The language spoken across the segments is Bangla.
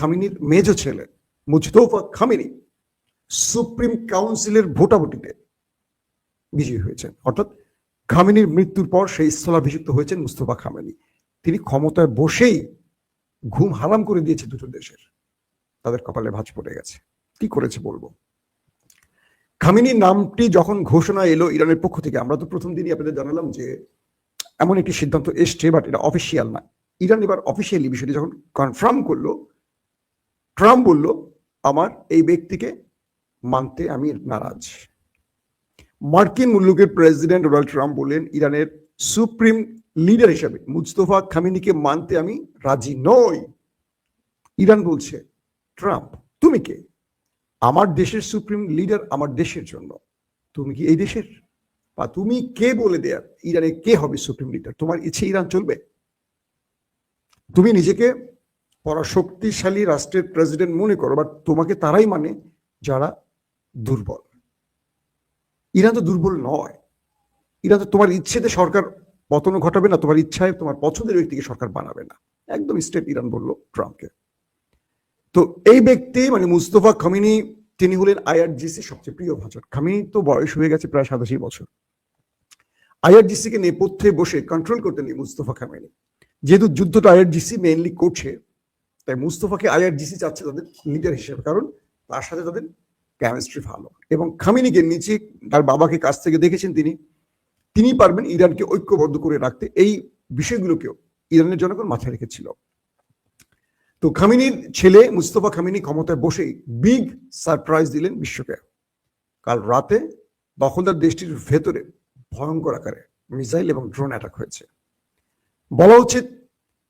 খামেনির মেজ ছেলে মুজতবা খামেনি সুপ্রিম কাউন্সিলের ভোটাভুটিতে বিজয়ী হয়েছেন। অর্থাৎ খামেনির মৃত্যুর পর সেই স্থলাভিষিক্ত হয়েছেন মুস্তফা খামেনি। তিনি ক্ষমতায় বসেই ঘুম হারাম করে দিয়েছে দুটো দেশের, তাদের কপালে ভাঁজ পড়ে গেছে। কি করেছে বলবো। খামেনি নামটি যখন ঘোষণা এলো ইরানের পক্ষ থেকে, আমরা তো প্রথম দিনই আপনাদের জানালাম যে এমন একটি সিদ্ধান্ত এসছে, বাট এটা অফিসিয়াল না। ইরান এবার অফিসিয়ালি বিষয়টি যখন কনফার্ম করলো, ট্রাম্প বলল আমার এই ব্যক্তিকে মানতে আমি নারাজ। মার্কিন মুলুকের প্রেসিডেন্ট ডোনাল্ড ট্রাম্প বললেন ইরানের সুপ্রিম লিডার হিসেবে মুস্তফা খামেনিকে মানতে আমি রাজি নই। ইরান বলছে ট্রাম্প তুমি কে? আমার দেশের সুপ্রিম লিডার আমার দেশের জন্য, তুমি কি এই দেশের? বা তুমি কে বলে দেয়ার ইরানে কে হবে সুপ্রিম লিডার? তোমার ইচ্ছে ইরান চলবে? তুমি নিজেকে পরাশক্তিশালী রাষ্ট্রের প্রেসিডেন্ট মনে করো, বাট তোমাকে তারাই মানে যারা দুর্বল। ইরান তো দুর্বল নয়। ইরান তো তোমার ইচ্ছেতে সরকার পতন ঘটাবে না, তোমার ইচ্ছায় তোমার পছন্দের ব্যক্তিকে সরকার বানাবে না। একদম স্ট্রেট ইরান বললো ট্রাম্পকে। তো এই ব্যক্তি মানে মুস্তফা খামেনি, তিনি হলেন আইআরজিসি সবচেয়ে প্রিয় ভাজন। খামেনি তো বয়স হয়ে গেছে প্রায় 87 বছর। আইআরজিসি কে নেপথ্যে বসে কন্ট্রোল করতেন মুস্তফা খামেনি। যেহেতু যুদ্ধটা আইআরজিসি মেইনলি করছে, তাই মুস্তফাকে আইআরজিসি চাচ্ছে তাদের লিডার হিসেবে, কারণ তার সাথে তাদের কেমিস্ট্রি ভালো। এবং খামেনিকে নিচে তার বাবাকে কাছ থেকে দেখেছেন তিনি পারবেন ইরানকে ঐক্যবদ্ধ করে রাখতে। এই বিষয়গুলোকেও ইরানের জনগণ মাথায় রেখেছিল। তো খামেনির ছেলে মুস্তফা খামেনি ক্ষমতায় বসেই বিগ সারপ্রাইজ দিলেন বিশ্বকে। কাল রাতে দখলদার দেশটির ভেতরে ভয়ঙ্কর আকারে মিসাইল এবং ড্রোন অ্যাটাক হয়েছে। বলা উচিত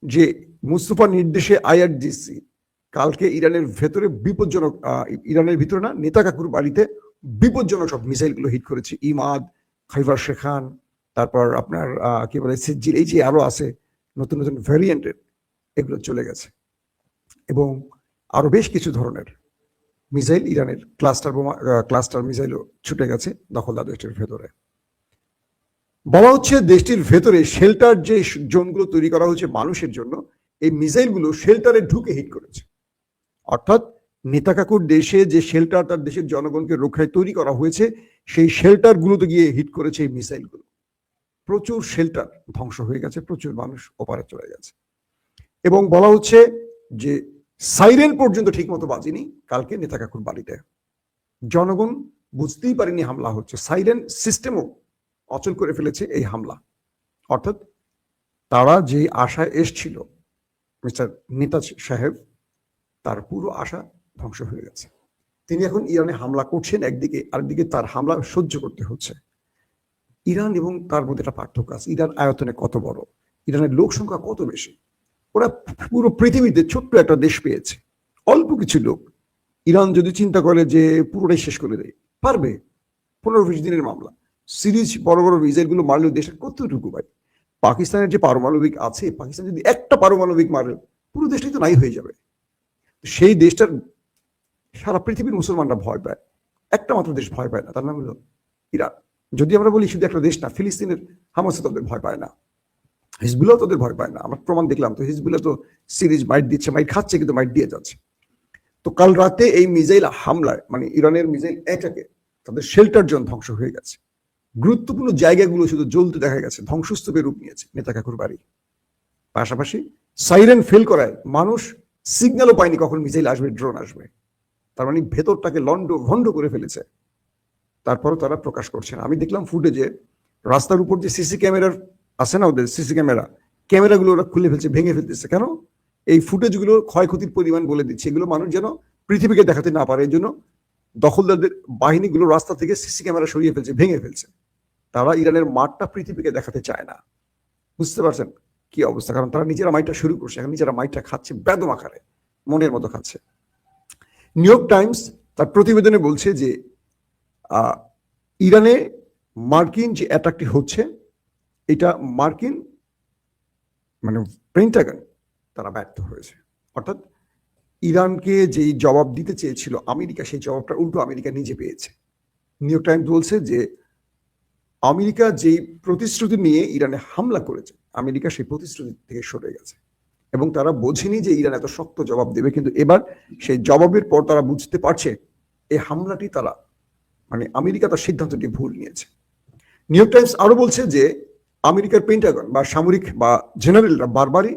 যে মুস্তফার নির্দেশে আইআরজিসি কালকে ইরানের ভেতরে বিপজ্জনক, ইরানের ভিতরে না, নেতা কাকুর বাড়িতে বিপজ্জনক সব মিসাইলগুলো হিট করেছে। ইমাদ, খাইবার শেখান, তারপর আপনার কি বলে সিজিল, এই যে আরো আছে নতুন নতুন ভ্যারিয়েন্টের, এগুলো চলে গেছে। এবং আরো বেশ কিছু ধরনের মিসাইল, ইরানের ক্লাস্টার মিসাইলও ছুটে গেছে দখলদার দেশটির ভেতরে। বলা হচ্ছে দেশটির ভেতরে শেল্টার যে জোনগুলো তৈরি করা হয়েছে মানুষের জন্য, এই মিসাইলগুলো শেল্টারে ঢুকে হিট করেছে। অর্থাৎ নেতা কাকুর দেশে যে শেল্টার তার দেশের জনগণকে রক্ষায় তৈরি করা হয়েছে, সেই শেল্টার গুলোতে গিয়ে হিট করেছে এই মিসাইলগুলো। প্রচুর শেল্টার ধ্বংস হয়ে গেছে, প্রচুর মানুষ ওপারে চলে গেছে। এবং বলা হচ্ছে যে সাইরেন পর্যন্ত ঠিক মতো বাজেনি কালকে নেতা কাকুর বাড়িতে। জনগণ বুঝতেই পারেনি হামলা হচ্ছে। সাইরেন সিস্টেমও অচল করে ফেলেছে এই হামলা। অর্থাৎ তারা যে আশায় এসছিল মিস্টার নেতাজ সাহেব, তার পুরো আশা ধ্বংস হয়ে গেছে। তিনি এখন ইরানে হামলা করছেন একদিকে, আরেকদিকে তার হামলা সহ্য করতে হচ্ছে। ইরান এবং তার মধ্যে একটা পার্থক্য আছে। ইরান আয়তনে কত বড়, ইরানের লোক সংখ্যা কত বেশি। ওরা পুরো পৃথিবীতে ছোট্ট একটা দেশ পেয়েছে, অল্প কিছু লোক। ইরান যদি চিন্তা করে যে পুরোটাই শেষ করে দেয়, পারবে? 15-20 দিনের মামলা। সিরিজ বড় বড় মিসাইলগুলো মারলেও দেশের কতটুকু ভাই? পাকিস্তানের যে পারমাণবিক আছে, পাকিস্তান যদি একটা পারমাণবিক মারে পুরো দেশটাই তো নাই হয়ে যাবে। সেই দেশটার সারা পৃথিবীর মুসলমানরা ভয় পায়, একটা মাত্র দেশ ভয় পায় না, তার নাম হলো ইরান। যদি আমরা বলি শুধু একটা দেশ না, ফিলিস্তিনের হামাসও তাদের ভয় পায় না, হিজবুল্লাহ তাদের ভয় পায় না। আমরা প্রমাণ দেখলাম তো, হিজবুল্লাহ তো সিরিজ মাইট দিচ্ছে, মাইট খাচ্ছে, কিন্তু মাইট দিয়ে যাচ্ছে। তো কাল রাতে এই মিসাইল হামলায় মানে ইরানের মিসাইল অ্যাটাকে তাদের শেল্টার জোন ধ্বংস হয়ে গেছে। গুরুত্বপূর্ণ জায়গাগুলো শুধু জ্বলতে দেখা গেছে, ধ্বংসস্তূপের রূপ নিয়েছে নেতা কাকুর বাড়ি। পাশাপাশি সাইরেন ফেল করায় মানুষ সিগন্যালও পায়নি কখন মিসাইল আসবে, ড্রোন আসবে। তার মানে ভেতরটাকে ভণ্ড করে ফেলেছে। তারপরও তারা প্রকাশ করছে না। আমি দেখলাম ফুটেজে রাস্তার উপর যে সিসি ক্যামেরার আছে না, ওদের সিসি ক্যামেরাগুলো ওরা খুলে ফেলছে, ভেঙে ফেলতেছে। কেন? এই ফুটেজগুলো ক্ষয়ক্ষতির পরিমাণ বলে দিচ্ছে। এগুলো মানুষ যেন পৃথিবীকে দেখাতে না পারে, এই জন্য দখলদারদের বাহিনীগুলো রাস্তা থেকে সিসি ক্যামেরা সরিয়ে ফেলছে, ভেঙে ফেলছে। তারা ইরানের মাঠটা পৃথিবীকে দেখাতে চায় না। বুঝতে পারছেন কি অবস্থা? কারণ তারা নিজেরা মাইটটা শুরু করছে, এখন নিজেরা মাইটটা খাচ্ছে বেদম আকারে, মনের মতো খাচ্ছে। নিউ ইয়র্ক টাইমস তার প্রতিবেদনে বলছে যে ইরানে মার্কিন যে অ্যাটাকটি হচ্ছে, এটা মার্কিন মানে পেন্টাগন তারা ব্যর্থ হয়েছে। অর্থাৎ ইরানকে যেই জবাব দিতে চেয়েছিল আমেরিকা, সেই জবাবটা উল্টো আমেরিকা নিজে পেয়েছে। নিউ ইয়র্ক টাইমস বলছে যে আমেরিকা যেই প্রতিশ্রুতি নিয়ে ইরানে হামলা করেছে, আমেরিকা সেই প্রতিশ্রুতি থেকে সরে গেছে। এবং তারা বোঝেনি যে ইরান এত শক্ত জবাব দেবে, কিন্তু এবার সেই জবাবের পর তারা বুঝতে পারছে এই হামলাটি তারা মানে আমেরিকা তার সিদ্ধান্তটি ভুল নিয়েছে। নিউ ইয়র্ক টাইমস আরো বলছে যে আমেরিকার পেন্টাগন বা সামরিক বা জেনারেলরা বারবারই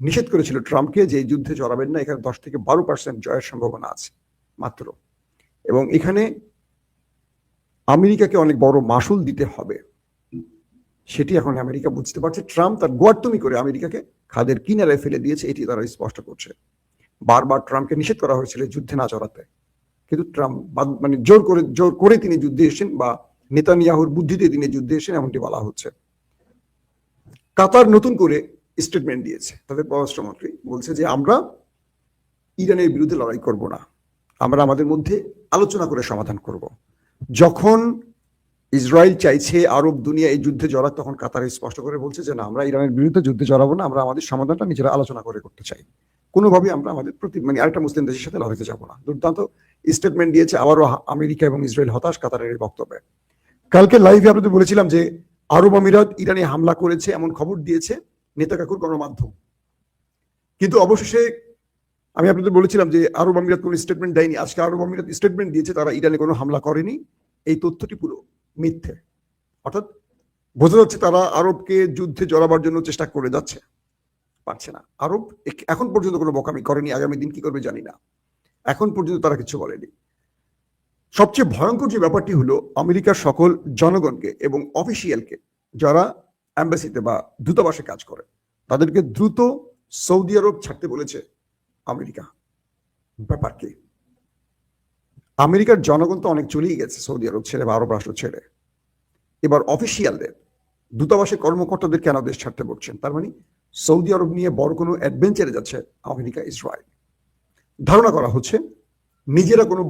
নিষেধ করেছিল ট্রাম্পকে যে এই যুদ্ধে জড়াবেন না, এখানে 10 থেকে 12% জয়ের সম্ভাবনা আছে মাত্র, এবং এখানে আমেরিকাকে অনেক বড় মাসুল দিতে হবে, সেটি এখন আমেরিকা বুঝতে পারছে। ট্রাম্প তার গোয়ার্তুমি করে আমেরিকাকে খাদের কিনারায় ফেলে দিয়েছে, এটি তারা স্পষ্ট করছে। বারবার ট্রাম্পকে নিষেধ করা হয়েছিল যুদ্ধে না জড়াতে, কিন্তু ট্রাম্প মানে জোর করে তিনি যুদ্ধে এসেছেন, বা নেতানিয়াহুর বুদ্ধিতে তিনি যুদ্ধে এসেছেন এমনটি বলা হচ্ছে। কাতার নতুন করে স্টেটমেন্ট দিয়েছে, তাদের পররাষ্ট্রমন্ত্রী বলছে যে আমরা ইরানের বিরুদ্ধে লড়াই করব না, আমরা আমাদের মধ্যে আলোচনা করে সমাধান করব। যখন ইসরায়েল চাইছে আরব দুনিয়া এই যুদ্ধে জড়াক, তখন কাতার স্পষ্ট করে বলছে যে না, আমরা ইরানের বিরুদ্ধে যুদ্ধে জড়াবো না, আমরা আমাদের সমাধানটা নিজেরা আলোচনা করে করতে চাই, কোনোভাবে আমরা আমাদের মানে আরেকটা মুসলিম দেশের সাথে লড়াইতে যাবো না। দুর্দান্ত স্টেটমেন্ট দিয়েছে আবারও আমেরিকা এবং ইসরায়েল হতাশ কাতারের বক্তব্যে। কালকে লাইভে আপনাদের বলেছিলাম যে আরব আমিরাত ইরানে হামলা করেছে এমন খবর দিয়েছে নেতাকাকুর গণমাধ্যম, কিন্তু অবশেষে আমি আপনাদের বলেছিলাম যে আরব আমিরাত কোনো স্টেটমেন্ট দেয়নি। আজকে আরব আমিরাত স্টেটমেন্ট দিয়েছে তারা ইরানে কোনো হামলা করেনি। এই তথ্যটি পুরো মিথ্যে, অর্থাৎ বোঝা যাচ্ছে তারা আরবকে যুদ্ধে জড়াবার জন্য চেষ্টা করে যাচ্ছে, পারছে না। আরব এখন পর্যন্ত কোনো বোকামি করেনি, আগামী দিন কি করবে জানি না, এখন পর্যন্ত তারা কিছু বলেনি। সবচেয়ে ভয়ঙ্কর যে ব্যাপারটি হলো আমেরিকার সকল জনগণকে এবং অফিসিয়ালকে, যারা অ্যাম্বাসিতে বা দূতাবাসে কাজ করে, তাদেরকে দ্রুত সৌদি আরব ছাড়তে বলেছে আমেরিকা। ব্যাপার কি? আমেরিকার জনগণ তো অনেক চলেই গেছে সৌদি আরব ছেড়ে বা আরব রাষ্ট্র ছেড়ে, এবার অফিসিয়ালদের, দূতাবাসে কর্মকর্তাদের কেন দেশ ছাড়তে বলছেন? তার মানে সৌদি আরব নিয়ে বড় কোনো অ্যাডভেঞ্চারে যাচ্ছে আমেরিকা ইসরায়েল। ধারণা করা হচ্ছে নিজেরা কোনো